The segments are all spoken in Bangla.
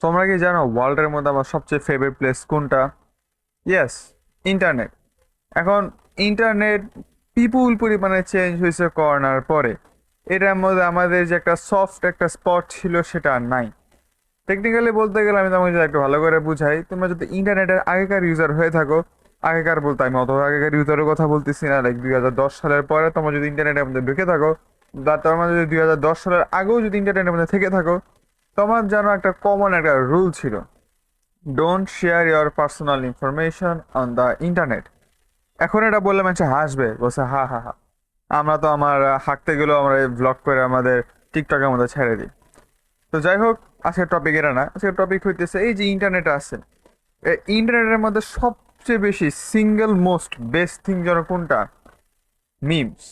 তোমরা কি জানো ওয়ার্ল্ডের মধ্যে আমার সবচেয়ে ফেভারিট প্লেস কোনটা? Yes, internet. এখন ইন্টারনেট বিপুল পরিমাণে চেঞ্জ হয়েছে করোনার পরে। এটার মধ্যে আমাদের যে একটা সফট একটা স্পট ছিল সেটা আর নাই। টেকনিক্যালি বলতে গেলে আমি তোমাকে যদি একটু ভালো করে বুঝাই, তোমরা যদি ইন্টারনেটের আগেকার ইউজার হয়ে থাকো, আগেকার বলতে আমি অত আগেকার ইউজারের কথা বলতেছি না, লাইক 2010 সালের পরে তোমরা যদি ইন্টারনেটের মধ্যে ঢুকে থাকো, বা তোমরা যদি 2010 সালের আগেও যদি ইন্টারনেটের মধ্যে থেকে থাকো, তোমার যেন একটা কমন একটা রুল ছিল: don't share your personal information on the internet. এখন এটা বললে মানুষ হাসবে, বলছে হা হা হা। আমরা তো আমার হাঁটতে গেলেও আমরা ব্লগ করে আমাদের টিকটকের মধ্যে ছেড়ে দিই। তো যাই হোক, আজকের টপিক এটা না। আজকের টপিক হইতেছে এই যে ইন্টারনেট আছে, এই ইন্টারনেটের মধ্যে সবচেয়ে বেশি সিঙ্গেল মোস্ট বেস্ট থিং যেন কোনটা? মিমস।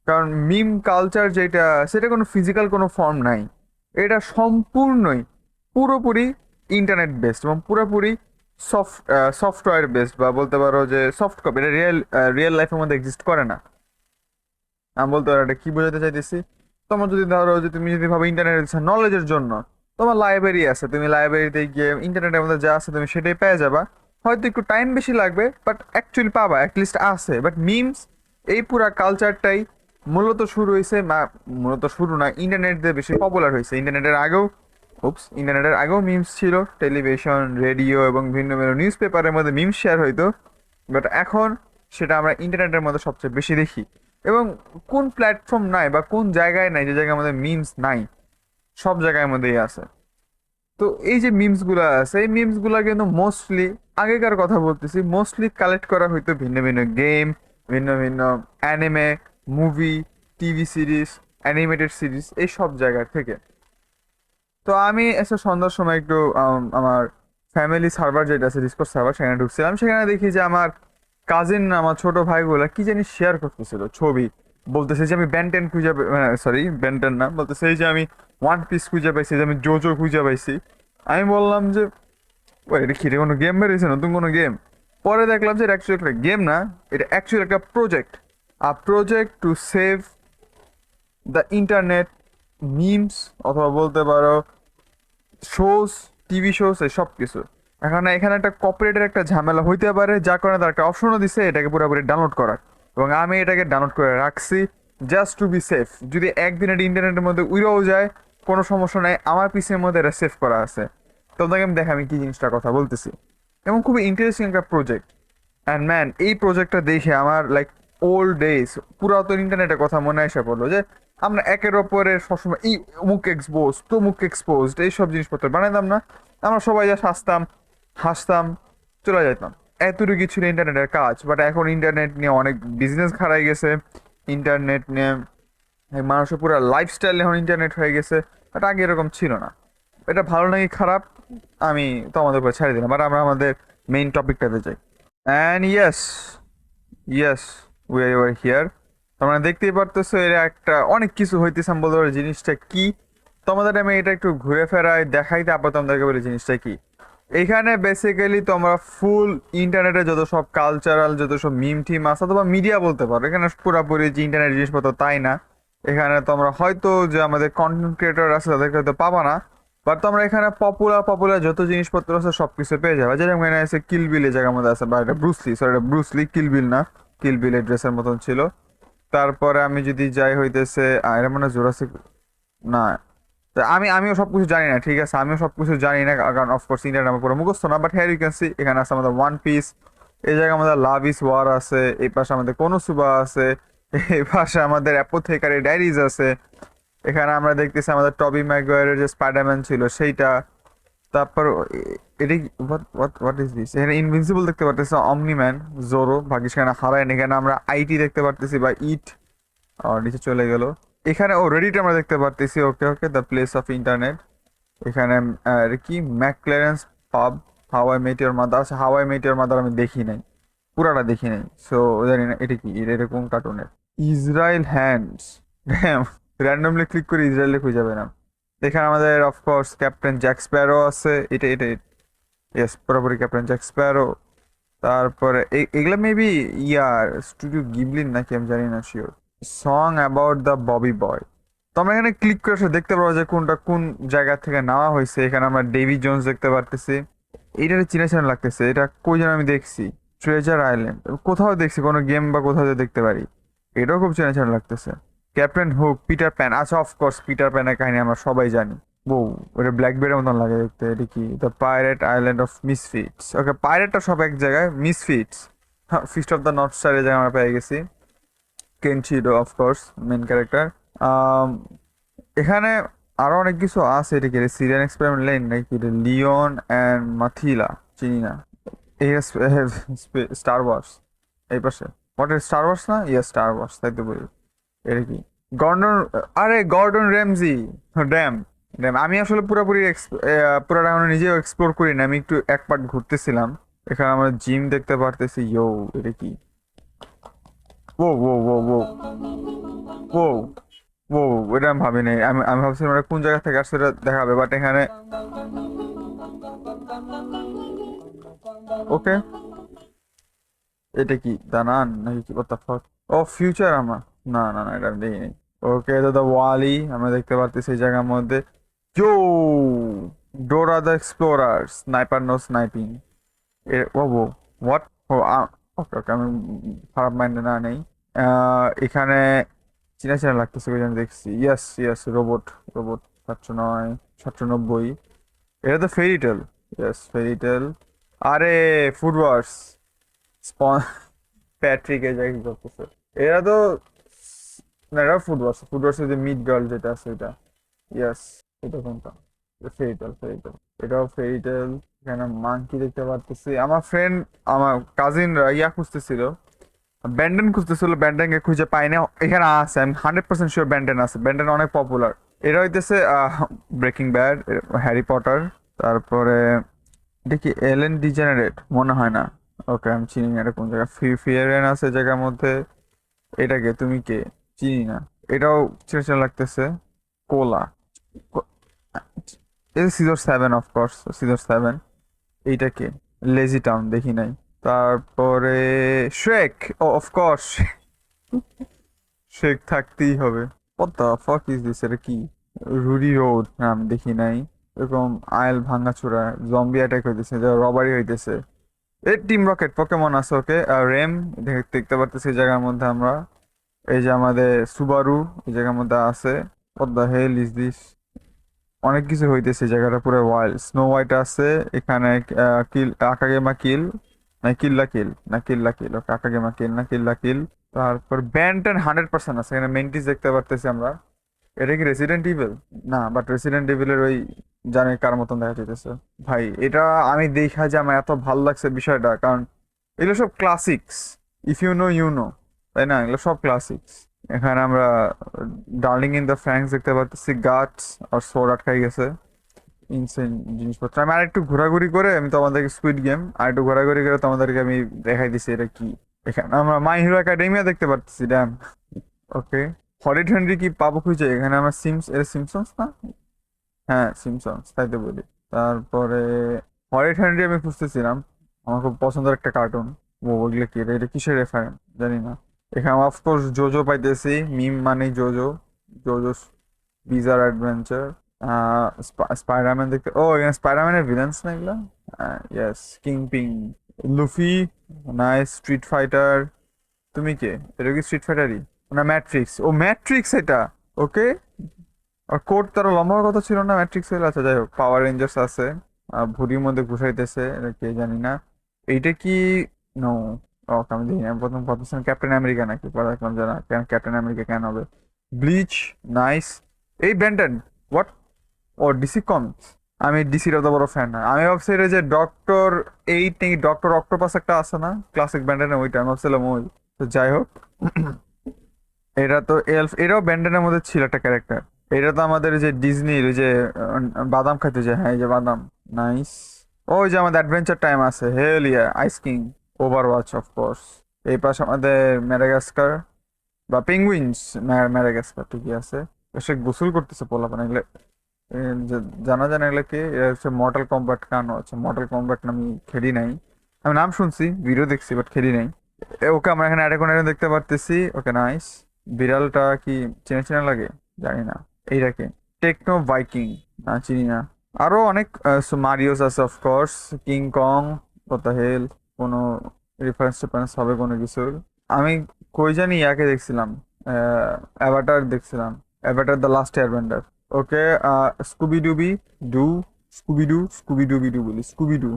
কারণ মিম কালচার যেটা, সেটা কোনো ফিজিক্যাল কোনো ফর্ম নাই। এটা সম্পূর্ণই পুরোপুরি ইন্টারনেট বেসড এবং পুরোপুরি সফটওয়্যার বেসড, বা বলতে পারো যে সফট কপি। এটা রিয়েল রিয়েল লাইফের মধ্যে এক্সিস্ট করে না। আমি বলতে পারো এটা কি বোঝাতে চাইতেছি। তোমার যদি ধরো যে তুমি যদি ভাবো ইন্টারনেট নলেজের জন্য, তোমার লাইব্রেরি আছে, তুমি লাইব্রেরিতে গিয়ে ইন্টারনেটের মধ্যে যা আছে তুমি সেটাই পেয়ে যাবা। হয়তো একটু টাইম বেশি লাগবে, বাট অ্যাকচুয়ালি পাবা, অ্যাটলিস্ট আছে। বাট মিমস, এই পুরা কালচারটাই মূলত শুরু হয়েছে, মূলত শুরু না, ইন্টারনেট দিয়ে বেশি পপুলার হয়েছে। ইন্টারনেটের আগেও মিমস ছিল, টেলিভিশন, রেডিও এবং ভিন্ন ভিন্ন নিউজ পেপারের মধ্যে মিমস শেয়ার হইতো। বাট এখন সেটা আমরা ইন্টারনেটের মধ্যে সবচেয়ে বেশি দেখি। এবং কোন প্ল্যাটফর্ম নাই বা কোন জায়গায় নাই যে জায়গায় আমাদের মিমস নাই? সব জায়গার মধ্যেই আছে। তো এই যে মিমস গুলা আছে, এই মিমস গুলা কিন্তু মোস্টলি, আগেকার কথা বলতেছি, মোস্টলি কালেক্ট করা হইতো ভিন্ন ভিন্ন গেম, ভিন্ন ভিন্ন anime, movie, TV series, animated series, এই সব জায়গা থেকে। তো আমি এসে সন্ধ্যার সময় একটু আমার ফ্যামিলি সার্ভার যেটা আছে, ডিসকর্ড সার্ভার, সেখানে ঢুকছিলাম। সেখানে দেখি যে আমার কাজিন, আমার ছোট ভাইগুলা কি জানি শেয়ার করতেছিল ছবি। বলতেছে যে আমি ব্যান্টেন খুঁজে, সরি ব্যান্টেন না, বলতেছে এই যে আমি ওয়ান পিস খুঁজে পাইছি, যে আমি জোজো খুঁজে পাইছি। আমি বললাম যে ও, এটা কি রে, কোনো গেম বেরিয়েছে, নতুন কোনো গেম? পরে দেখলাম যে এটা অ্যাকচুয়ালি একটা গেম না, এটা অ্যাকচুয়ালি একটা project. Project to save the internet memes, অথবা বলতে পারো শোজ, টিভি শোজ, এই সব কিছু। এখানে এখানে একটা কপিরাইটের একটা ঝামেলা হইতে পারে, যার কারণে তার একটা অপশনও দিছে এটাকে পুরোপুরি ডাউনলোড করার। এবং আমি এটাকে ডাউনলোড করে রাখছি জাস্ট টু বি সেফ। যদি একদিন এটা ইন্টারনেটের মধ্যে উড়েও যায়, কোনো সমস্যা নাই, আমার পিসির মধ্যে এটা সেভ করা আছে। তোমাকে আমি দেখা আমি কি জিনিসটার কথা বলতেছি। এবং খুবই ইন্টারেস্টিং একটা প্রজেক্ট। অ্যান্ড ম্যান, এই প্রজেক্টটা দেখে আমার লাইক ওল্ড ডেজ, পুরাতন ইন্টারনেটের কথা মনে এসে পড়লো, যে আমরা একের ওপরে সবসময় এই মুখ এক্সপোজ তো মুখ এক্সপোজড এইসব জিনিসপত্র বানাইতাম না। আমরা সবাই যা হাসতাম, হাসতাম, চলে যেতাম। এতটুকু ছিল ইন্টারনেটের কাজ। বাট এখন ইন্টারনেট নিয়ে অনেক বিজনেস খারাই গেছে। ইন্টারনেট নিয়ে মানুষের পুরো লাইফস্টাইল এখন ইন্টারনেট হয়ে গেছে। বাট আগে এরকম ছিল না। এটা ভালো নাকি খারাপ আমি তো আমাদের উপর ছেড়ে দিলাম, বাট আমরা আমাদের মেইন টপিকটাতে যাই। And yes, yes, we are here. তোমরা দেখতেই পারতেছো এর একটা অনেক কিছু হইতেছে। আমি বলতে পারি জিনিসটা কি, তোমাদের আমি এটা একটু ঘুরে ফেরায় দেখাইতে আপাতত তোমাদেরকে বলি জিনিসটা কি। এখানে বেসিক্যালি তোমরা ফুল ইন্টারনেটে যত সব কালচারাল, যত সব মিম টিম আছে, অথবা মিডিয়া বলতে পারো, এখানে পুরোপুরি যে ইন্টারনেট জিনিসপত্র তাই না। এখানে তোমরা হয়তো যে আমাদের কন্টেন্ট ক্রিয়েটর আছে তাদেরকে হয়তো পাবা না। বাট তোমরা এখানে পপুলার পপুলার যত জিনিসপত্র আছে সব কিছু পেয়ে যাবে। যেরকম এখানে আছে কিল বিল, এই জায়গার মধ্যে আছে, বা এটা ব্রুসলি, সরি এটা ব্রুসলি, কিল বিল না। কিল বিল এর ড্রেসের মতন ছিল। তারপরে আমি যদি যাই হইতেছে এটা মানে জোরাসিক না। তা আমিও সবকিছু জানি না, ঠিক আছে, আমিও সবকিছু জানি না, কারণ অফকোর্স ইন্ডিয়ান আমার পুরো মুখস্থ না। বাট হ্যার ইউ ক্যান সি, এখানে আছে আমাদের ওয়ান পিস, এই জায়গায় আমাদের লাভ ইজ ওয়ার আছে, এই পাশে আমাদের কোনোসুবা আছে, এই পাশে আমাদের অ্যাপোথেকারি ডায়েরিজ আছে। এখানে আমরা দেখতেছি আমাদের টবি ম্যাগুয়ারের যে স্পাইডারম্যান ছিল সেইটা। তারপর এটি হোয়াট ইজ দিস, এখানে ইনভিনসিবল দেখতে পারতেছি, অমনি ম্যান, জোরো, ভাগ্যিস এখানে হারায় না। এখানে আমরা আইটি দেখতে পারতেছি, বা ইট, আর নিচে চলে গেল। এখানে ও রেডিট আমরা দেখতে পারতেছি, ওকে ওকে, দ্য প্লেস অফ ইন্টারনেট। এখানে কি ম্যাকক্লারেন্স পাব, হাওয়াই মেট ইওর মাদার আছে। হাওয়াই মেট ইওর মাদার আমি দেখি নাই, পুরাটা দেখি নাই, সো জানি না এটা কি, এটা কোন কার্টুনের। ইসরায়েল হ্যান্ডস, র্যান্ডমলি ক্লিক করে ইসরায়েলে খুঁজে যাবে না। এখানে আমাদের অফকোর্স ক্যাপ্টেন জ্যাক স্প্যারো আছে, এটা এটা, ইয়েস, পুরোপুরি ক্যাপ্টেন জ্যাক স্প্যারো। তারপরে এগুলা মেবি ইয়ার স্টুডিও গিবলিন নাকি, আমি জানি না sure. Song about the Bobby boy, তো আমরা এখানে ক্লিক করে আসলে দেখতে পারবো যে কোনটা কোন জায়গা থেকে নেওয়া হয়েছে। এখানে আমরা ডেভি জোন্স দেখতে পারতেছি। এইটা চিনা চিনা লাগতেছে, এটা কই যেন আমি দেখছি। ট্রেজার আইল্যান্ড কোথাও দেখছি, কোনো গেম বা কোথাও যদি দেখতে পারি। এটাও খুব চেনা চেনা লাগতেছে। ক্যাপ্টেন হুক, পিটার প্যান, আচ্ছা অফকোর্স পিটার প্যানের কাহিনী আমরা সবাই জানি। বউ, ওটা ব্ল্যাকবেরির মতন লাগে দেখতে। এটা কি? The Pirate Island of Misfits. Okay, পাইরেটটা সব এক জায়গায়, মিসফিটস হ্যাঁ, Fist of the North Star এই জায়গায় আমরা পেয়ে গেছি। কেনচিডো অফকোর্স মেন ক্যারেক্টার। এখানে আরো অনেক কিছু আছে। এটা কি সিরিয়ান এক্সপেরিমেন্ট লেন নাকি? লিওন অ্যান্ড মাথিলা, চিনি না। এই স্টার ওয়ার্স এই পাশে। What is Star Wars? না, ইয়ে স্টার ওয়ার্স, তাই তো বলি। এটা কি? গর্ডন, আরে গর্ডন র্যামজি। Dam, dam. আমি আসলে পুরোপুরি পুরোটা এখনো নিজেও এক্সপ্লোর করি না, আমি একটু এক পার্ট ঘুরতেছিলাম। এখানে আমরা জিম দেখতে পারতেছি। ইয়ো, এটা কি? ও ও ও ও ও ও, এটা আমি ভাবি নাই। আমি ভাবছিলাম ওটা কোন জায়গা থেকে আসছে এটা দেখাবে, বাট এখানে ওকে। এটা কি দানান নাকি কি? what the fuck? ও ফিউচার আমার। না না না, এটা আমি দেখিনি। ওকে, তো দ্য ওয়ালি আমরা দেখতে পারতেছি এই জায়গার মধ্যে। Joe, Dora the Explorer, sniper no sniping. Oh oh, what? Oh, okay okay, আমি খারাপ মাইন্ডে না নেই। এখানে চিনা চিনা লাগতেছে, ওই যে আমি দেখছি। Yes yes, robot, robot 709, 790। এটা তো ফেরিটেল। Yes, fairy tale. আরে ফুড ওয়ার্স, প্যাট্রিক এই জায়গায় কি করতেছে? এরা তো, না এটা ফুড ওয়ার্স। ফুড ওয়ার্সের যে মিড গার্ল যেটা আছে এটা। ইয়েস। এটা কোনটা? Fairy tale, fairy tale. এটাও ফেরিটেল। এখানে মাংকি দেখতে পারতেছি। আমার ফ্রেন্ড, আমার কাজিনরা ইয়া খুঁজতেছিল, ব্যান্ডেন খুঁজতেছিল, ব্যান্ডেনকে খুঁজে পাই না। এখানে আছে, আমি 100% শিওর ব্যান্ডেন আছে। ব্যান্ডেন অনেক পপুলার। এটা হইতেছে ব্রেকিং ব্যাড, হ্যারি পটার। তারপরে দেখি এলেন ডিজেনারেট, মনে হয় না। ওকে, আমি চিনি না এটা কোন জায়গা। ফিয়ারেন আছে জায়গার মধ্যে। এটাকে তুমি কে? চিনি না। এটাও চেনা চেনা লাগতেছে। কোলা, এই সিজন 7 অফকোর্স, সিজন 7। এইটাকে লেজি টাউন দেখি নাই। তারপরে শ্রেক, ও অফকোর্স, শেখ থাকতেই হবে। what the fuck is this? এটা কি? রুডি রোড, না আমি দেখি নাই। এরকম আইল ভাঙাচোরা, জম্বি অ্যাটাক হইতেছে, রবারি হইতেছে। এই টিম রকেট পকেমন আছে। ওকে, রেম দেখতে পারতেছি এই জায়গার মধ্যে আমরা। এই যে আমাদের সুবারু এই জায়গার মধ্যে আছে। what the hell is this? অনেক কিছু হইতেছে, জায়গাটা পুরো ওয়াইল্ড। স্নো হোয়াইট আছে এখানে। কিল, আকাগেমা কিল, না কিল্লা কিল, না কিল্লা কিল। ওকে, আকাগেমা কিল না কিল্লা কিল। তারপর ব্যান্টন 100% আছে এখানে। মেন্টিস দেখতে পারতেছি আমরা। এটা কি রেসিডেন্ট ইভিল? না, বাট রেসিডেন্ট ইভিলের ওই জানে কার মতন দেখা যাইতেছে। ভাই এটা আমি দেখা যে আমার এত ভাল লাগছে বিষয়টা, কারণ এগুলো সব classics. If you know you know, তাই না? এগুলো সব ক্লাসিক্স। এখানে আমরা ডার্লিং ইন দ্য ফ্র্যাঙ্কস দেখতে পারতেছি। গাটস আর সোর আটকাই গেছে। ইনসেন জিনিসপত্র। আমি আরেকটু ঘোরাঘুরি করে আমি তোমাদেরকে স্কুইড গেম আর একটু ঘোরাঘুরি করে তোমাদেরকে আমি দেখাই দিছি এটা কি। এখানে আমরা মাই হিরো একাডেমিয়া দেখতে পারতেছি। ড্যাম। ওকে, হলিড হেনরি কি পাবো খুঁজে? এখানে আমরা সিমসন্স না? হ্যাঁ সিমসন্স, তাই তো বলি। তারপরে হলিড হেনরি আমি খুঁজতেছিলাম, আমার খুব পছন্দের একটা কার্টুন। ওগুলো কি? এটা কিসের রেফারেন্স জানি না। এখানে অফকোর্স জোজো পাইতেছি, মিম মানে JoJo, JoJo bizarre adventure. Spiderman দেখতে, ও এখানে স্পাইডারম্যানের ভিলেন্স না এগুলো? Yes, Kingpin, Luffy, nice. Street fighter. তুমি কে? এটা কি স্ট্রিট ফাইটারই? না ম্যাট্রিক্স, ও ম্যাট্রিক্স এটা। ওকে, আর কোট তার লম্বা হওয়ার কথা ছিল না, ম্যাট্রিক্স হইলো। আচ্ছা যাই হোক, পাওয়ার রেঞ্জার্স আছে। ভুঁড়ির মধ্যে ঘুষাইতেছে, এটা কে জানি না। এইটা কি? নো, ওকে আমি দেখি না। আমি প্রথম ভাবছিলাম ক্যাপ্টেন আমেরিকা নাকি, পরে দেখলাম যে না, কেন ক্যাপ্টেন আমেরিকা কেন হবে। Bleach, nice. এই ব্যান্ডেন, হোয়াট? ও ডিসি কমিক্স। আমি ডিসির অত বড় ফ্যান না। আমি ভাবছি এটা যে ডক্টর 8 নাকি ডক্টর অক্টোপাস একটা আছে না ক্লাসিক ব্যান্ডেনের, ওইটা আমি ভাবছিলাম ওই। তো যাই হোক, এটা তো এলফ, এটাও ব্যান্ডেনের মধ্যে ছিল একটা ক্যারেক্টার। এটা তো আমাদের ওই যে ডিজনির ওই যে বাদাম খাইতে যে, হ্যাঁ এই যে বাদাম। নাইস। ওই যে আমাদের অ্যাডভেঞ্চার টাইম আছে, হেল ইয়া, আইস কিং, ওভারওয়াচ অফকোর্স। এই পাশে আমাদের ম্যাডাগাস্কার বা পেঙ্গুইনস, ম্যাডাগাস্কার ঠিকই আছে। সে গোসল করতেছে পোলাপান এগুলো। এ, জানা জানা এগুলো কি? এটা হচ্ছে মর্টাল কম্ব্যাট। কেন হচ্ছে মর্টাল কম্ব্যাট? আমি খেলি নাই, আমি নাম শুনছি, ভিডিও দেখছি, বাট খেলি নাই। ওকে, আমরা এখানে অ্যাটাক অন টাইটান দেখতে পারতেছি। Okay nice. বিড়ালটা কি চেনা চেনা লাগে? জানি না। এইটাকে টেকনো ভাইকিং, না চিনি না। আরো অনেক মারিওস আছে অফকোর্স, কিং কং, কত হেল, কোনো রেফারেন্স টেফারেন্স হবে কোনো কিছুর। আমি কই জানি ইয়াকে দেখছিলাম, অ্যাভাটার দেখছিলাম, Avatar the Last Airbender. Okay, Scooby Dooby Doo, Scooby Doo বলি, স্কুবিডু।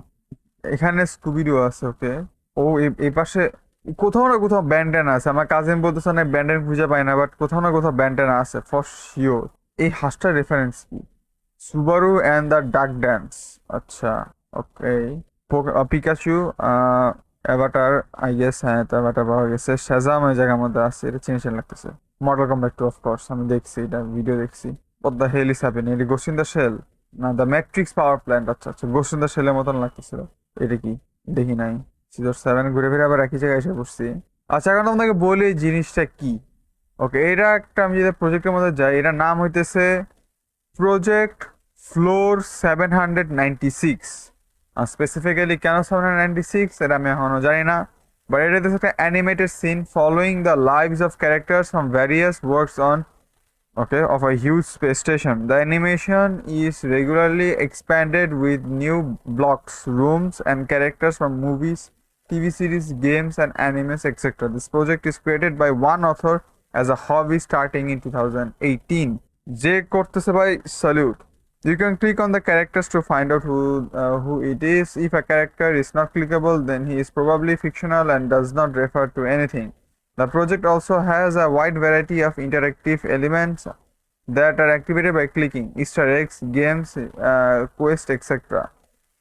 এখানে স্কুবিডু আছে, ওকে। ও এই পাশে কোথাও না কোথাও ব্যান্ডেন আছে। আমার কাজিন বলতেছে না ব্যান্ডেন খুঁজে পাই না, বাট কোথাও না কোথাও ব্যান্ডেন আছে ফর শিওর। এই হাঁসটার রেফারেন্স কি? Subaru and the duck dance. আচ্ছা, okay. Pikachu, Avatar, I guess. হ্যাঁ, তো অ্যাভাটার পাওয়া গেছে। শাজাম ওই জায়গার মধ্যে আছে, এটা চিনি চিনি লাগতেছে। মর্টাল কম্ব্যাট 2 অফ কোর্স, আমি দেখছি এটা, ভিডিও দেখছি। What the hell is happening? এটা গোস্ট ইন দ্য শেল, না দ্য ম্যাট্রিক্স পাওয়ার প্ল্যান্ট। আচ্ছা আচ্ছা, গোস্ট ইন দ্য শেলের মতন লাগতেছিল। এটা কি? দেখি নাই। সিজন 7 ঘুরে ফিরে আবার একই জায়গায় এসে বসছি। আচ্ছা, এখন আপনাকে বলি এই জিনিসটা কি। ওকে, এটা একটা, আমি যদি প্রজেক্টের মধ্যে যাই, এটার নাম হইতেছে প্রজেক্ট ফ্লোর 796। স্পেসিফিক্যালি কেন 796 এটা আমি এখনো জানি না, বাট এটা হচ্ছে একটা animated scene following the lives of characters from various works on, okay, of a huge space station. The animation is regularly expanded with new blocks, rooms, and characters from movies, TV series, games, and animes, etc. This project is created by one author as a hobby starting in 2018. J করতেছে ভাই, salute. You can click on the characters to find out who it is. If a character is not clickable, then he is probably fictional and does not refer to anything. The project also has a wide variety of interactive elements that are activated by clicking, Easter eggs, games, quests, etc.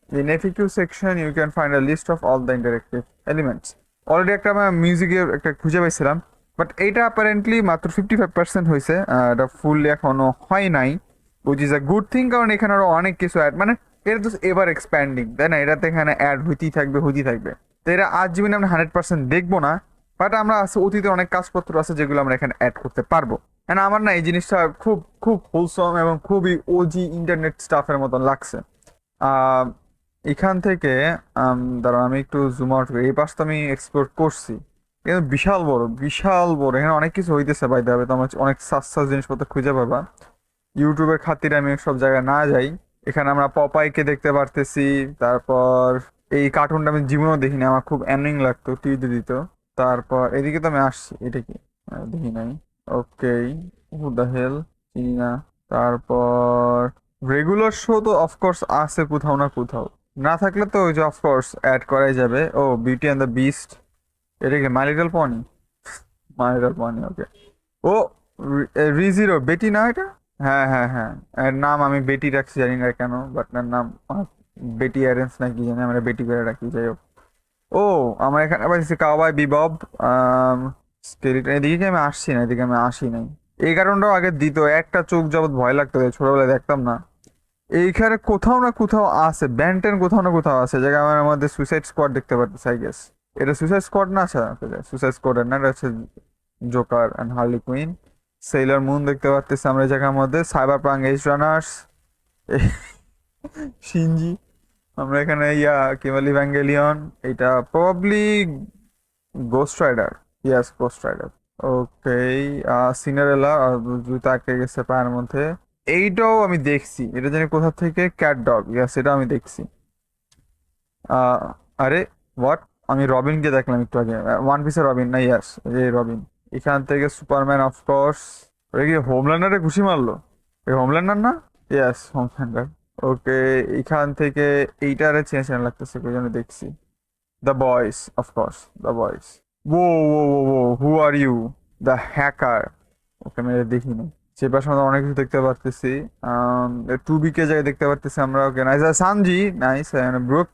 In FAQ section, you can find a list of all the interactive elements. Already একটা আমার মিউজিকের একটা খুঁজে পাইছিলাম, বাট এইটা অ্যাপারেন্টলি মাত্র 55% হয়েছে, এটা ফুললি এখনো হয় নাই, which is a good thing, কারণ এখানে আরো অনেক কিছু অ্যাড, মানে এটা তো এবার এক্সপ্যান্ডিং, তাই না? এটাতে এখানে অ্যাড হইতেই থাকবে। তো এটা আজ জীবনে আমরা 100% দেখবো না, বাট আমরা আছে অতীতে অনেক কাজপত্র আছে যেগুলো আমরা এখানে অ্যাড করতে পারবো। এন্ড আমার না এই জিনিসটা খুব খুব হোলসম এবং খুবই ওজি ইন্টারনেট স্টাফের মতন লাগছে। আহ, এখান থেকে দাঁড়াও, আমি একটু জুম আউট করি। এই পাশটা আমি এক্সপ্লোর করছি, কিন্তু বিশাল বড়, বিশাল বড়। এখানে অনেক কিছু হইতেছে বাইতে হবে, তো আমার অনেক সাস্তা জিনিসপত্র খুঁজে পাবা। ইউটিউবের খাতিরে আমি সব জায়গায় না যাই। এখানে আমরা পপাইকে দেখতে পারতেছি। তারপর এই কার্টুনটা আমি জীবনেও দেখিনি, আমার খুব অ্যানোয়িং লাগতো, টিভিতে দিত। তারপর এদিকে তো আমি আসছি, এটা কি? দেখি নাই। ওকে, হু দ্য হেল, চিনি না। তারপর রেগুলার শো তো অফকোর্স আছে কোথাও না কোথাও, না থাকলে তো ওই যে অফকোর্স অ্যাড করাই যাবে। ও, বিউটি অ্যান্ড দ্য বিস্ট, এটা কি মাই লিটল পনি? মাই লিটল পনি, ওকে। ও, রিজিরো, বেটি না এটা? হ্যাঁ হ্যাঁ হ্যাঁ, এর নাম আমি বেটি রাখছি, জানি না কেন, বাট এর নাম বেটি অ্যারেন্স না কি জানি, আমরা বেটি করে রাখি, যাই হোক। ও, আমার এখানে পাইছি কাওয়াই বিবব, স্কেলিটন। এদিকে কি আমি আসছি না? এদিকে আমি আসি নাই। এই কারণটাও আগে দিত, একটা চোখ যাবত ভয় লাগতো, ছোটবেলায় দেখতাম না। এইখানে কোথাও না কোথাও আছে, ব্যান্টেন কোথাও না কোথাও আছে, জায়গায় আমার মধ্যে সুইসাইড স্কোয়াড দেখতে পারতেছি, আই গেস। এটা সুইসাইড স্কোয়াড না? আচ্ছা, সুইসাইড স্কোয়াড না, এটা হচ্ছে Joker and Harley Quinn. Sailor Moon দেখতে পারতেছি আমরা এই জায়গার মধ্যে। Cyberpunk Edgerunners, Shinji. আমরা এখানে ইয়া কেবল ইভ্যাঙ্গেলিয়ন, এটা probably Ghost Rider. Yes, Ghost Rider. Okay, Cinderella, জুতা আটকে গেছে পায়ের মধ্যে। এইটাও আমি দেখছি, এটা জানি কোথা থেকে, ক্যাট ডগ। ইয়াস, এটা আমি দেখছি। আহ, আরে হোয়াট, আমি রবিনকে দেখলাম একটু আগে, ওয়ান পিসের রবিন না? ইয়াস, এই রবিন। এখান থেকে সুপারম্যান অফকোর্স। ওটা কি হোমল্যান্ডারে ঘুষি মারলো? এই হোমল্যান্ডার না? ইয়াস, হোমল্যান্ডার। ওকে, এখান থেকে এইটারে চেঞ্জ লাগতেছে, ওই জন্য দেখছি। দ্য বয়েস, of course, the Boys. Oh who are you? The hacker. Okay, আমি এটা দেখিনি। সে পাশে আমরা অনেক কিছু দেখতে পারতেছি। টু বি কে জায়গায় দেখতে পারতেছি আমরা। ওকে, নাইস। সানজি, নাইস। ব্রুক,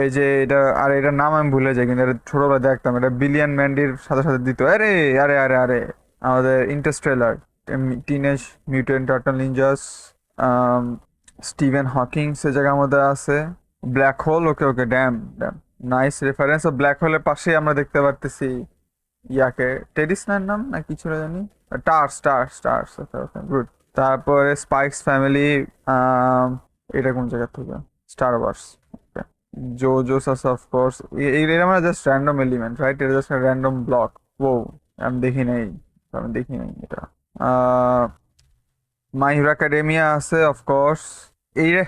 এই যে এটা, আর এটার নাম আমি ভুলে যাই, কিন্তু এটা ছোটবেলায় দেখতাম, এটা বিলিয়ন ম্যান্ডির সাথে সাথে দিত। আরে আরে আরে আরে, আমাদের Interstellar, Teenage Mutant Turtle Ninjas, Steven Hawking সে জায়গার মধ্যে আছে। Black hole, okay okay, damn damn, nice reference. Black হোলের পাশে আমরা দেখতে পারতেছি ইয়াকে, টেডিসনার নাম না কিছু না জানি, টার্স টার্স টার্স, ওকে ওকে, গুড। তারপরে স্পাইক্স ফ্যামিলি, এটা কোন জায়গা থেকে? স্টার ওয়ার্স, জোজোস আছে অফকোর্স। এটা মানে জাস্ট র্যান্ডম এলিমেন্ট, রাইট? এটা জাস্ট র্যান্ডম ব্লক। ও, আমি দেখি নাই, এটা। মাই হিরো একাডেমিয়া আছে অফকোর্স। এইটা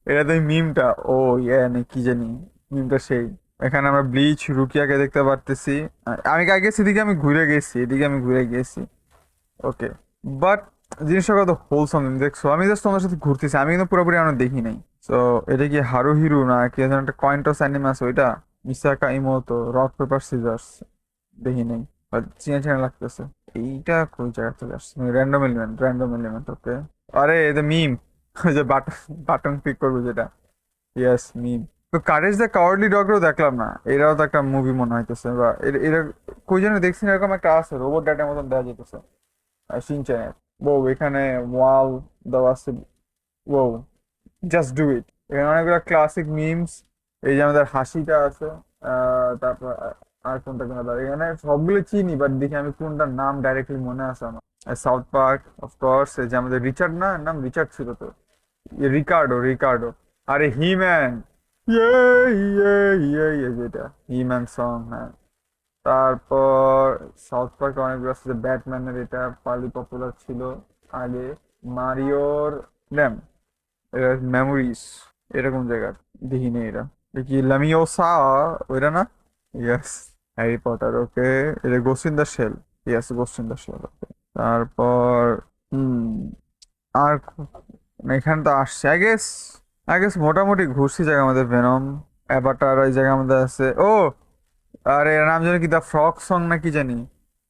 এটা তো মিমটা, ও ইয়ে কি জানি, মিমটা সেই। এখানে আমরা ব্লিচ রুকিয়াকে দেখতে পারতেছি। আমি আগে গেছি এদিকে, আমি ঘুরে গেছি এদিকে, আমি ঘুরে গেছি। ওকে, বাট জিনিসটা কত হোলসাম দেখছো, আমি জাস্ট তোমার সাথে ঘুরতেছি, আমি কিন্তু পুরোপুরি আমরা দেখি নাই। তো এটা কি হারু হিরু না কি যেন একটা কয়েন্টস অ্যানিমে আছে ওইটা, মিসাকা ইমোতো রক পেপার সিজার্স, দেখি নাই, চিনা চিনা লাগতেছে। এইটা কোন জায়গা থেকে আসছে, র্যান্ডম এলিমেন্ট, র্যান্ডম এলিমেন্ট, ওকে। আরে এটা মিম, ওই যে বাটন, বাটন ক্লিক করবো যেটা, ইয়েস মিম। তো কারেজ দ্য কাওয়ার্ডলি ডগও দেখলাম না, এরাও তো একটা মুভি মনে হইতেছে, বা এরা কই যেন দেখছি না, এরকম একটা আছে রোবট ডাটার মতন দেওয়া যেতেছে সিনচ্যানের। বউ এখানে ওয়াল দেওয়া আছে, বউ জাস্ট ডু ইট। এখানে অনেকগুলো ক্লাসিক মিমস, এই যে আমাদের হাসিটা আছে, তারপর আর কোনটা কোনটা এখানে সবগুলো চিনি, বাট দেখি আমি কোনটার নাম ডাইরেক্টলি মনে আছে আমার। সাউথ পার্ক অফকোর্স, এই যে আমাদের রিচার্ড, না নাম রিচার্ড ছিল তো, রিকার্ডো, রিকার্ডো। আরে হি ম্যান, ইয়ে ইয়ে ইয়ে ইয়ে, যেটা হি ম্যান সং, হ্যাঁ। তারপর সাউথ পার্কে অনেকগুলো আছে, যে ব্যাটম্যানের এটা পার্লি পপুলার ছিল আগে। মারিওর ড্যাম, এটা মেমোরিজ, এরকম জায়গার দেখি নেই এটা। এটা কি লামিওসা, ওইটা না? Yes, Harry Potter, okay. এটা Ghost in the Shell, yes Ghost in the Shell, okay. তারপর হুম আর এখানে তো আসছে আই গেস মোটামুটি ঘুরছি জায়গা আমাদের, ভেনম, অ্যাভাটার ওই জায়গা আমাদের আছে। ও আর এর নাম জানি কি, দ্য ফ্রগ সং না কি জানি,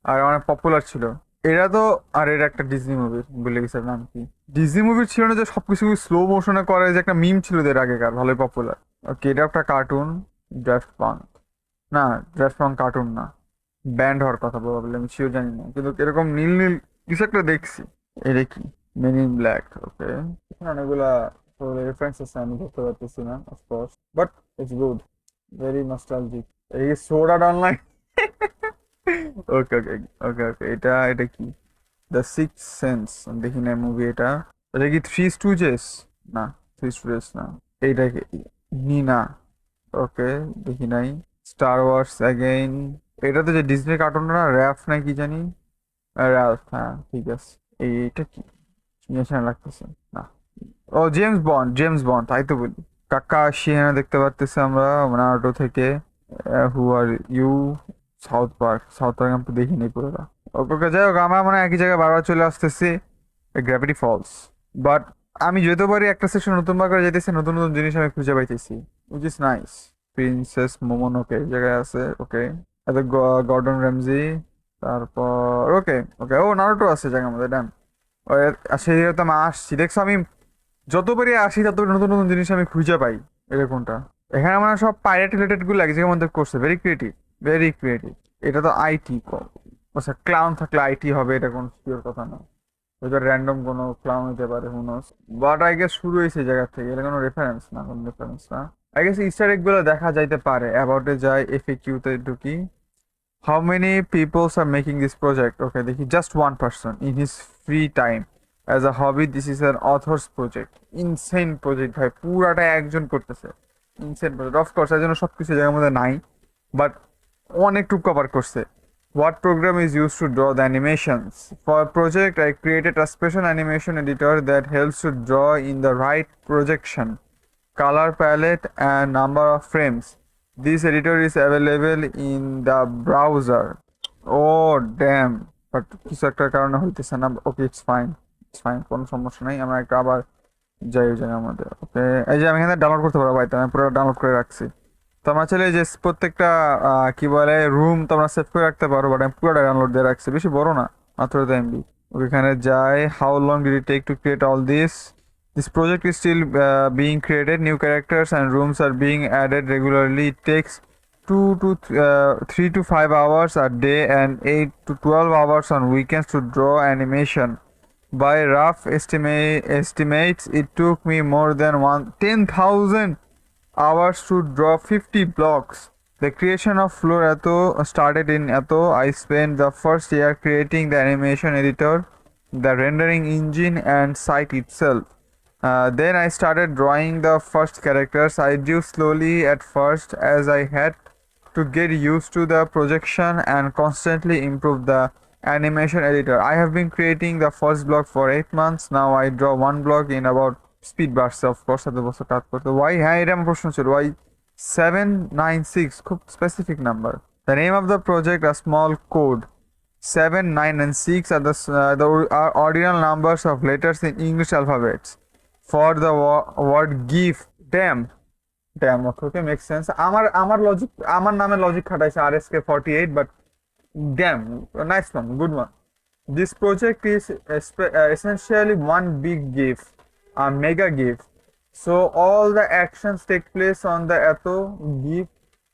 আর অনেক পপুলার ছিল। এরা তো, আর এর একটা ডিজনি মুভির বলে গেছে নাম কি, ডিজনি মুভির ছিল না যে সবকিছু স্লো মোশনে করে, যে একটা মিম ছিল এর আগেকার, ভালোই পপুলার। ওকে, এটা একটা কার্টুন, ড্রাফট পাঙ্ক, না ড্রাফট পাঙ্ক কার্টুন না, ব্যান্ড হওয়ার কথা বলে, আমি শিওর জানি না, কিন্তু এরকম নীল নীল কিছু একটা দেখছি। এটা কি, মেন ইন ব্ল্যাক, ওকে। অনেকগুলা রেফারেন্সেস আমি ধরতে পারতেছি না of course, but it's good, very nostalgic. এই সোর্ড আর্ট অনলাইন, ওকে ওকে ওকে ওকে, এটা এটা কি, দ্য সিক্স সেন্স, দেখি না মুভি এটা। এটা কি থ্রি স্টুজেস? না, থ্রি স্টুজেস না। এইটা কি নিনা? ওকে, দেখি নাই। স্টার ওয়ার্স অ্যাগেইন, এটা তো যে ডিজনি কার্টুন না, র্যাফ না কি জানি, র্যালফ, হ্যাঁ ঠিক আছে। এইটা কি চিনা লাগতেছে না। ও জেমস বন্ড, জেমস বন্ড, তাই তো বলি। কাকা শিয়ানা দেখতে পারতেছি আমরা নারুটো থেকে। Who are you, South Park, South Park আমি তো দেখিনি পুরোটা। ওকে ওকে, যাই হোক, আমরা মানে একই জায়গায় বারবার চলে আসতেছি, গ্র্যাভিটি ফলস। বাট আমি যেতে পারি একটা সেকশন নতুন বার করে যেতেছি, নতুন নতুন জিনিস আমি খুঁজে পাইতেছি, উইচ ইজ নাইস। প্রিন্সেস মোমোনোকে এই জায়গায় আছে, ওকে। এত গর্ডন র্যামজি, তারপর ওকে ওকে, ও নারুটো আছে জায়গার মধ্যে, ড্যাম। সেই তো আমি আসছি, দেখছো আমি যতবারই আসি ততবার নতুন নতুন জিনিস আমি খুঁজে পাই, এরকমটা। এখানে আমার সব পাইরেট রিলেটেড গুলো এক জায়গার মধ্যে করছে, ভেরি ক্রিয়েটিভ, ভেরি ক্রিয়েটিভ। এটা তো আইটি, আচ্ছা ক্লাউন থাকলে আইটি হবে এটা কোনো শিওর কথা না, হয়তো র্যান্ডম কোনো ক্লাউন হতে পারে, হুনোস। বাট আই গেস শুরু হয়েছে জায়গা থেকে, এটা কোনো রেফারেন্স না, কোনো রেফারেন্স না। আই গেস ইস্টার এগ গুলো দেখা যাইতে পারে, অ্যাবাউটে যাই, এফএকিউ তে ঢুকি। How many peoples are making this project? Okay, দেখি just one person in his free time as a hobby. This is an author's project. Insane project ভাই, পুরাটা একজন করতেছে। Insane project. Of course, এই জন্য সবকিছু জায়গার মধ্যে নাই, but অনেকটুকু কভার করছে। What program is used to draw the animations? For project, I created a special animation editor that helps to draw in the right projection, color palette, and number of frames. This editor is available in the browser. Oh damn, but কিছু একটা কারণে হইতেছে না। ওকে, ইটস ফাইন, ইটস ফাইন, কোনো সমস্যা নাই। আমরা একটা আবার যাই ওই জায়গার মধ্যে, ওকে। এই যে আমি এখানে ডাউনলোড করতে পারবো ভাই, তো আমি পুরো ডাউনলোড করে রাখছি। তো আমরা চাইলে যে প্রত্যেকটা কি বলে রুম তো আমরা সেভ করে রাখতে পারবো, বাট আমি পুরোটা ডাউনলোড দিয়ে রাখছি, বেশি বড় না, মাত্র এমবি। ওইখানে যাই, how long did it take to create all this? This project is still being created. New characters and rooms are being added regularly. It takes 3 to 5 hours a day and 8 to 12 hours on weekends to draw animation. By rough estimates, it took me more than 10,000 hours to draw 50 blocks. The creation of Floor Eto started in Eto. I spent the first year creating the animation editor, the rendering engine, and site itself. Then I started drawing the first characters. I drew slowly at first as I had to get used to the projection and constantly improve the Animation editor. I have been creating the first block for 8 months. Now I draw one block in about speed bursts, of course. এত বছর কাজ করতে why হ্যাঁ এটা আমার প্রশ্ন ছিল why 796 খুব specific number. The name of the project, a small code. 7, 9 and 6 are are ordinal numbers of letters in English alphabets. For the word give. Damn, okay, makes sense. আমার লজিক আমার নামে logic খাটাইছে RSK48, but damn, nice one, good one. This project is essentially one big GIF, a mega GIF. So all the actions take place on the Atho GIF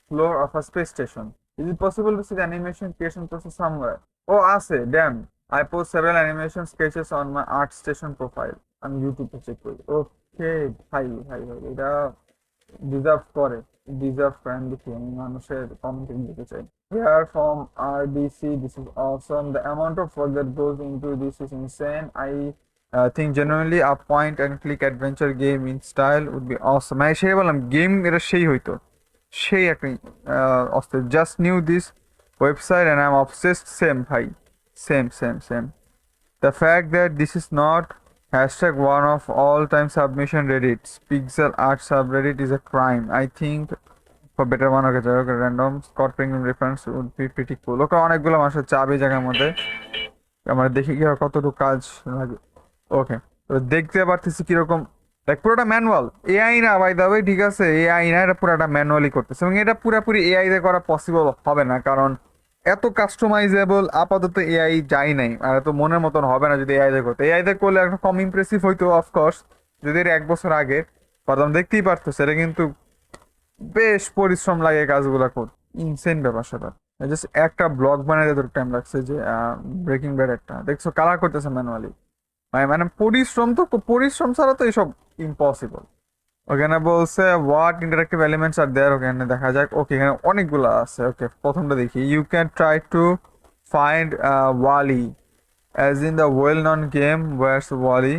floor of a space station. Is it possible to see the animation creation process somewhere? Oh, ase, damn. I post several animation sketches on my art station profile. I'm YouTube to check with. Okay, hi. এটা ডিজার্ভ করে আমি দেখি আমি মানুষের কমেন্ট দিতে চাই here from RDC. This is awesome. The amount of work that goes into this is insane. I think genuinely a point and click adventure game in style would be awesome. আমি সেই বললাম গেম এটা সেই হইতো সেই একটা অস্থির just knew this website and I'm obsessed. Same ভাই, same. The fact that this is not hashtag one of all time submission Reddit's pixel art subreddit is a crime. I think for better one, okay, random Scott Pilgrim reference would be pretty cool. ওকে অনেকগুলো মানুষের চাপ এই জায়গার মধ্যে আমরা দেখি কি কতটুকু কাজ লাগে। ওকে, তো দেখতে পারতেছি কিরকম লাইক পুরোটা ম্যানুয়াল এআই না বাই দা ওয়ে, ঠিক আছে এআই না, এটা পুরোটা ম্যানুয়ালি করতেছে এবং এটা পুরোপুরি এআই দিয়ে করা পসিবল হবে না কারণ এত কাস্টমাইজেবল আপাতত এআই যাই নাই আর এত মনের মতন হবে না যদি এআই দিয়ে করতে। এআই দিয়ে করলে একটা কম ইমপ্রেসিভ হইতো অফকোর্স যদি এর 1 বছর আগে প্রথম দেখতেই পারতো সেটা, কিন্তু বেশ পরিশ্রম লাগে কাজগুলো করতে, ইনসেন ব্যাপার সেটা। জাস্ট একটা ব্লগ বানাতে তোর টাইম লাগছে যে ব্রেকিং ব্যাড একটা দেখছো কালার করতেছে ম্যানুয়ালি, মানে পরিশ্রম ছাড়া তো এইসব ইম্পসিবল। ওখানে বলছে হোয়াট ইন্টারাক্টিভ এলিমেন্টস আর দেয়ার, ওখানে দেখা যাক। ওকে, এখানে অনেকগুলো আছে। ওকে, প্রথমটা দেখি, you can try to find Wally as in the well-known game Where's Wally.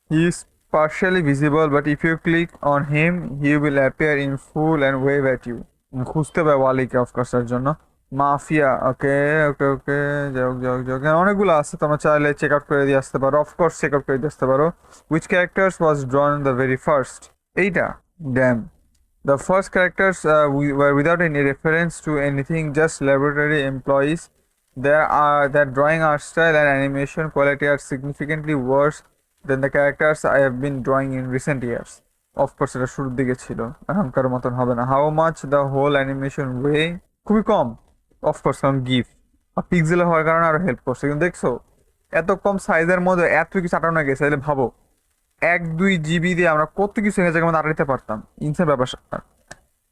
He is partially visible, but if you click on him, he will appear in full and wave at you. খুঁজতে হবে ওয়ালিকে অফকোর্স এর জন্য। মাফিয়া, ওকে, যাক অনেকগুলো আছে, তোমরা চাইলে চেক আউট করে দিয়ে আসতে পারো, অফকোর্স চেক আউট করে দিয়ে আসতে পারো। Which characters was drawn in the very first? এইটা, dam. The first characters were without any reference to anything, just laboratory employees. Their drawing art style and animation quality are significantly worse than the characters I have been drawing in recent years. Of course, এটা শুরুর দিকে ছিল, এখনকার মতন হবে না। How much the whole animation weigh? খুবই কম, অফকোর্স, কারণ গিফ আর পিক্সেল হওয়ার কারণে আরো হেল্প করছে। কিন্তু দেখছো এত কম সাইজের মধ্যে এত কিছু আটানো গেছে, তাহলে ভাবো 1-2 জিবি দিয়ে আমরা কত কিছু এর জায়গার মধ্যে আটাইতে পারতাম, ইনসেন ব্যাপার।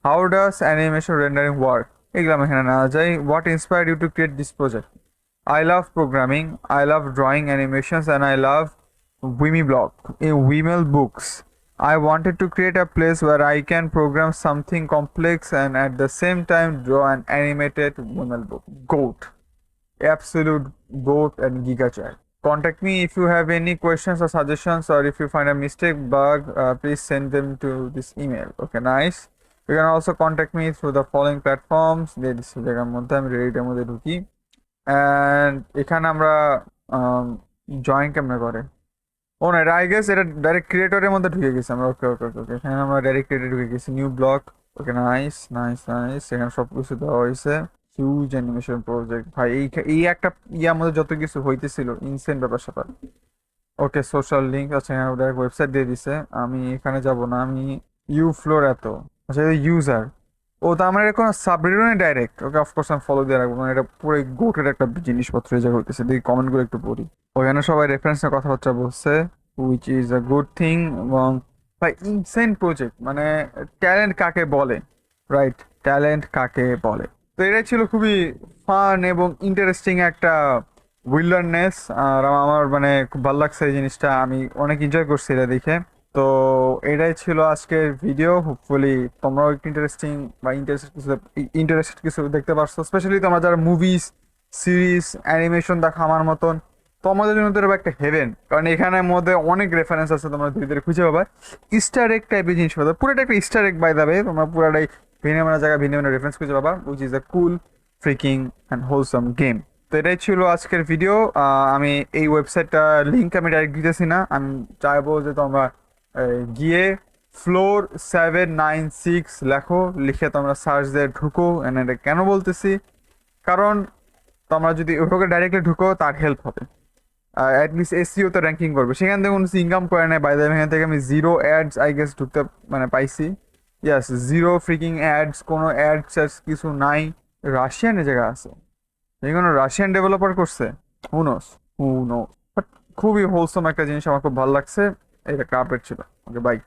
How does animation rendering work? এগুলো আমি এখানে না যাই। What inspired you to create this project? I love programming, I love drawing animations, and I love Vimeo Vimeo books. I wanted to create a place where I can program something complex and at the same time draw an animated Vimeo book. GOAT. Absolute GOAT and Giga Chat. Contact me if you have any questions or suggestions, or if you find a mistake, bug, please send them to this email. Okay, nice. You can also contact me through the following platforms. This জায়গার মধ্যে আমি রেডিটের মধ্যে ঢুকি, অ্যান্ড এখানে আমরা জয়েন কেমনে করে, ও না, এটা আই গেস এটা ডাইরেক্ট ক্রিয়েটরের মধ্যে ঢুকে গেছি আমরা। ওকে, এখানে আমরা ডাইরেক্ট ক্রিয়েটরে ঢুকে গেছি, নিউ ব্লগ। ওকে, নাইস। এখানে সব কিছু দেওয়া হয়েছে। হিউজ অ্যানিমেশন প্রজেক্ট ভাই, এই একটা ইয়ার মধ্যে যত কিছু হইতেছিল, ইনসেন ব্যাপার স্যাপার। ওকে, সোশ্যাল লিঙ্ক আছে, এখানে ডাইরেক্ট ওয়েবসাইট দিয়ে দিছে। আমি এখানে যাব না, আমি ইউ ফ্লোর এত, আচ্ছা ইউজার, ও তো আমার কোনো সাবরিডনে ডাইরেক্ট। ওকে, অফকোর্স আমি ফলো দিয়ে রাখবো, মানে এটা পুরো গোটের একটা জিনিসপত্র এই জায়গা হইতেছে। দেখি কমেন্টগুলো একটু পড়ি। ওখানে সবাই রেফারেন্স নিয়ে কথাবার্তা বলছে, which is a good thing. এবং ভাই ইনসেন প্রজেক্ট, মানে ট্যালেন্ট কাকে বলে, রাইট, ট্যালেন্ট কাকে বলে। তো এটাই ছিল খুবই ফান এবং ইন্টারেস্টিং একটা উইল্ডারনেস, আর আমার মানে খুব ভালো লাগছে এই জিনিসটা, আমি অনেক এনজয় করছি এটা দেখে। তো এটাই ছিল আজকের ভিডিও। হোপফুলি তোমরাও একটু ইন্টারেস্টেড কিছু দেখতে পারছো, স্পেশালি তোমরা যারা মুভিজ, সিরিজ, অ্যানিমেশন দেখা আমার মতন, তোমাদের জন্য তো একটা হেভেন, কারণ এখানের মধ্যে অনেক রেফারেন্স আছে, তোমরা ধীরে ধীরে খুঁজে পাবা। ইস্টার এগ টাইপের জিনিস পাবে, পুরোটা একটা ইস্টার এগ বাই যাবে, তোমরা পুরোটাই ভিন্ন ভিন্ন জায়গায় ভিন্ন ভিন্ন রেফারেন্স খুঁজে পাবা, which is a cool freaking and wholesome game. তো এটাই ছিল আজকের ভিডিও। আমি এই ওয়েবসাইটটা লিঙ্ক আমি ডাইরেক্ট দিতেছি না, আমি চাইবো যে তোমরা গিয়ে floor796 লেখো, লিখে তোমরা সার্চ দিয়ে ঢুকো। এটা কেন বলতেছি, কারণ তোমরা যদি ওটাকে ডাইরেক্টলি ঢুকো তার হেল্প হবে, অ্যাটলিস্ট এসইও তো র্যাঙ্কিং করবে। সেখান থেকে কোনো ইনকাম করে নেয় বাই দ্য, এখান থেকে আমি জিরো অ্যাডস আই গেস ঢুকতে মানে পাইছি। ইয়াস, জিরো ফ্রিকিং অ্যাডস, কোনো অ্যাডস কিছু নাই। রাশিয়ান এ জায়গা আছে, এই কোনো রাশিয়ান ডেভেলপার করছে, হু নোস, হু নো। বাট খুবই হোলসম একটা জিনিস, আমার খুব ভালো লাগছে। এটা কার্পেট ছিল। ওকে, বাই।